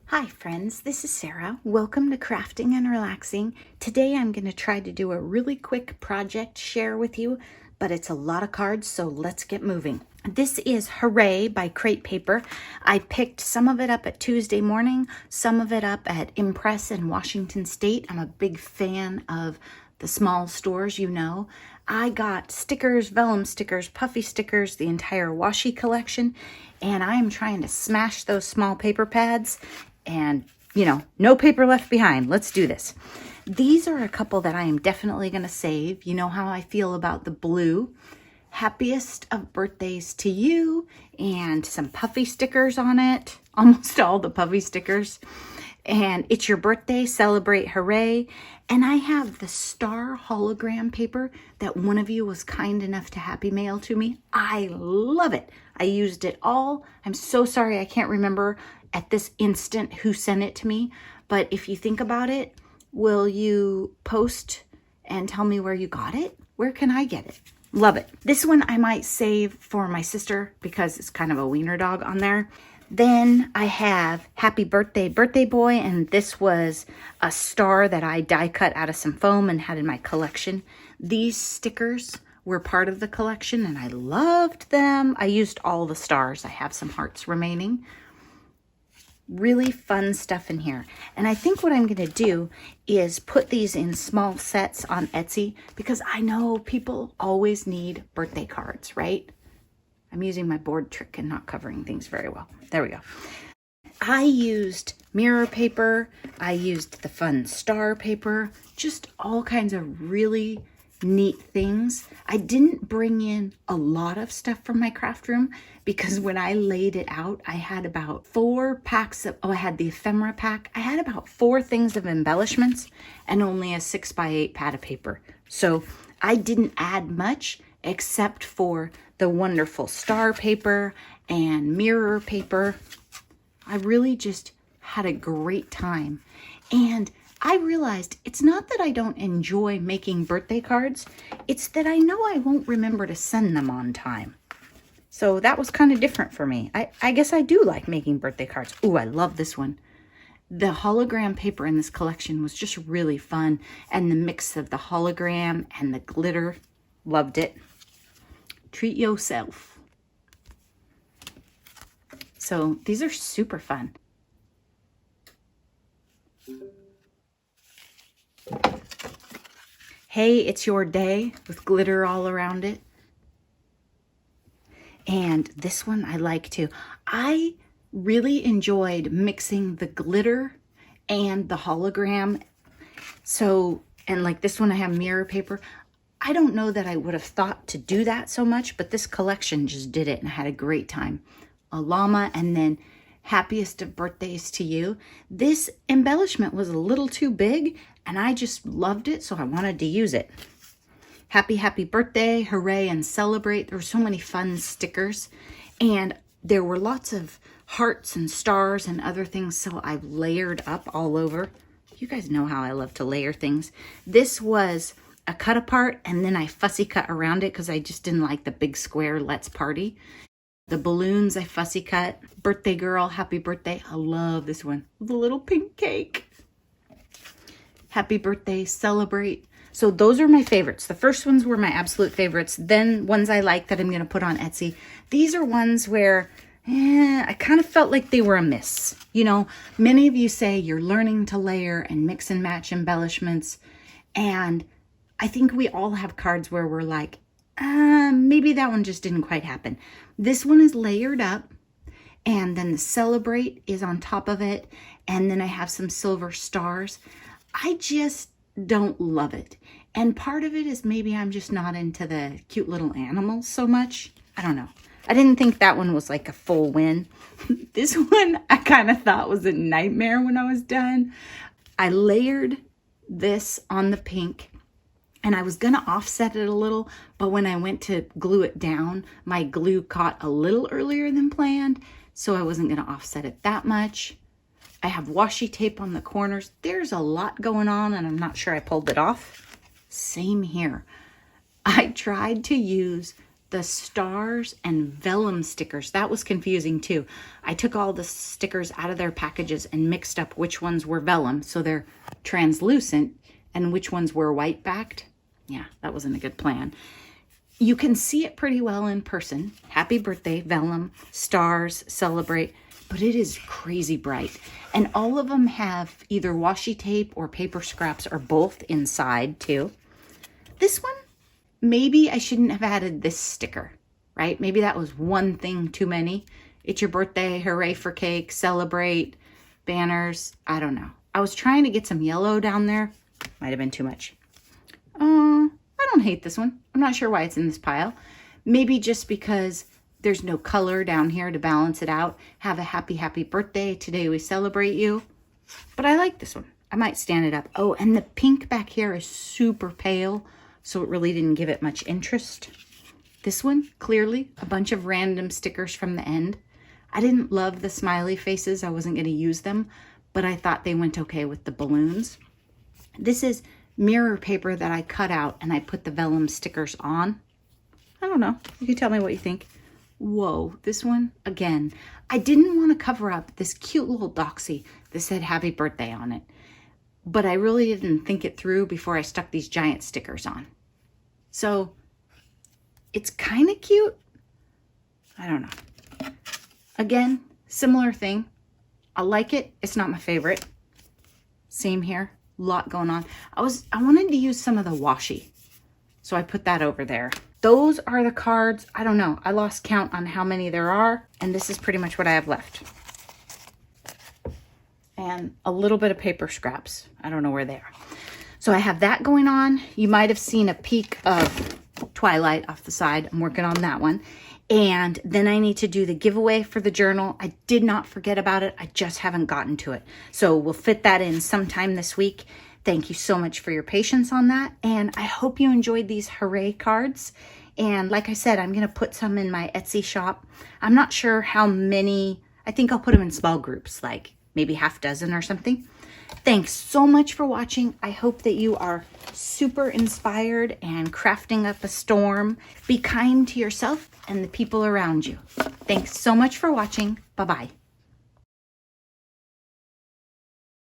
Hi friends, this is Sarah. Welcome to Crafting and Relaxing. Today I'm going to try to do a really quick project share with you, but it's a lot of cards, so let's get moving. This is Hooray by Crate Paper. I picked some of it up at Tuesday morning, some of it up at Impress in Washington State. I'm a big fan of the small stores, you know. I got stickers, vellum stickers, puffy stickers, the entire washi collection, and I am trying to smash those small paper pads and, no paper left behind. Let's do this. These are a couple that I am definitely going to save. You know how I feel about the blue. Happiest of birthdays to you, and some puffy stickers on it. Almost all the puffy stickers. And it's your birthday, celebrate, hooray. And I have the star hologram paper that one of you was kind enough to happy mail to me. I love it. I used it all. I'm so sorry I can't remember at this instant who sent it to me. But if you think about it, will you post and tell me where you got it? Where can I get it? Love it. This one I might save for my sister because it's kind of a wiener dog on there. Then I have Happy Birthday, Birthday Boy, and this was a star that I die cut out of some foam and had in my collection. These stickers were part of the collection and I loved them. I used all the stars. I have some hearts remaining. Really fun stuff in here. And I think what I'm going to do is put these in small sets on Etsy because I know people always need birthday cards, right? I'm using my board trick and not covering things very well. There we go. I used mirror paper. I used the fun star paper. Just all kinds of really neat things. I didn't bring in a lot of stuff from my craft room because when I laid it out, I had about 4 packs of, I had the ephemera pack. I had about 4 things of embellishments and only a 6x8 pad of paper. So I didn't add much except for the wonderful star paper and mirror paper. I really just had a great time. And I realized it's not that I don't enjoy making birthday cards, it's that I know I won't remember to send them on time. So that was kind of different for me. I guess I do like making birthday cards. Ooh, I love this one. The hologram paper in this collection was just really fun. And the mix of the hologram and the glitter, loved it. Treat yourself. So these are super fun. Hey, it's your day with glitter all around it. And this one I like too. I really enjoyed mixing the glitter and the hologram. So, and like this one I have mirror paper. I don't know that I would have thought to do that so much, but this collection just did it and I had a great time. A llama and then happiest of birthdays to you. This embellishment was a little too big and I just loved it, so I wanted to use it. Happy, happy birthday, hooray, and celebrate. There were so many fun stickers and there were lots of hearts and stars and other things, so I've layered up all over. You guys know how I love to layer things. This was a cut apart and then I fussy cut around it because I just didn't like the big square Let's Party. The balloons I fussy cut. Birthday girl, happy birthday. I love this one. The little pink cake. Happy birthday, celebrate. So those are my favorites. The first ones were my absolute favorites. Then ones I like that I'm going to put on Etsy. These are ones where I kind of felt like they were a miss. You know, many of you say you're learning to layer and mix and match embellishments. And I think we all have cards where we're like, maybe that one just didn't quite happen. This one is layered up and then the celebrate is on top of it. And then I have some silver stars. I just don't love it. And part of it is maybe I'm just not into the cute little animals so much. I don't know. I didn't think that one was like a full win. This one I kind of thought was a nightmare when I was done. I layered this on the pink and I was going to offset it a little, but when I went to glue it down, my glue caught a little earlier than planned, so I wasn't going to offset it that much. I have washi tape on the corners. There's a lot going on and I'm not sure I pulled it off. Same here. I tried to use the stars and vellum stickers. That was confusing too. I took all the stickers out of their packages and mixed up which ones were vellum, so they're translucent, and which ones were white backed. Yeah, that wasn't a good plan. You can see it pretty well in person. Happy birthday, vellum, stars, celebrate, but it is crazy bright. And all of them have either washi tape or paper scraps or both inside too. This one, maybe I shouldn't have added this sticker, right? Maybe that was one thing too many. It's your birthday, hooray for cake, celebrate, banners. I don't know. I was trying to get some yellow down there. Might have been too much. I don't hate this one. I'm not sure why it's in this pile. Maybe just because there's no color down here to balance it out. Have a happy, happy birthday. Today we celebrate you. But I like this one. I might stand it up. Oh, and the pink back here is super pale, so it really didn't give it much interest. This one, clearly, a bunch of random stickers from the end. I didn't love the smiley faces. I wasn't going to use them, but I thought they went okay with the balloons. This is mirror paper that I cut out and I put the vellum stickers on. I don't know. You can tell me what you think. Whoa, this one, again, I didn't want to cover up this cute little doxy that said happy birthday on it, but I really didn't think it through before I stuck these giant stickers on. So it's kind of cute. I don't know. Again, similar thing. I like it. It's not my favorite. Same here. Lot going on. I wanted to use some of the washi, so I put that over there. Those are the cards. I don't know. I lost count on how many there are, and this is pretty much what I have left. And a little bit of paper scraps. I don't know where they are. So I have that going on. You might have seen a peek of Twilight off the side. I'm working on that one. And then I need to do the giveaway for the journal. I did not forget about it. I just haven't gotten to it. So we'll fit that in sometime this week. Thank you so much for your patience on that. And I hope you enjoyed these Hooray cards. And like I said, I'm going to put some in my Etsy shop. I'm not sure how many. I think I'll put them in small groups, like maybe half dozen or something. Thanks so much for watching. I hope that you are super inspired and crafting up a storm. Be kind to yourself and the people around you. Thanks so much for watching. Bye-bye.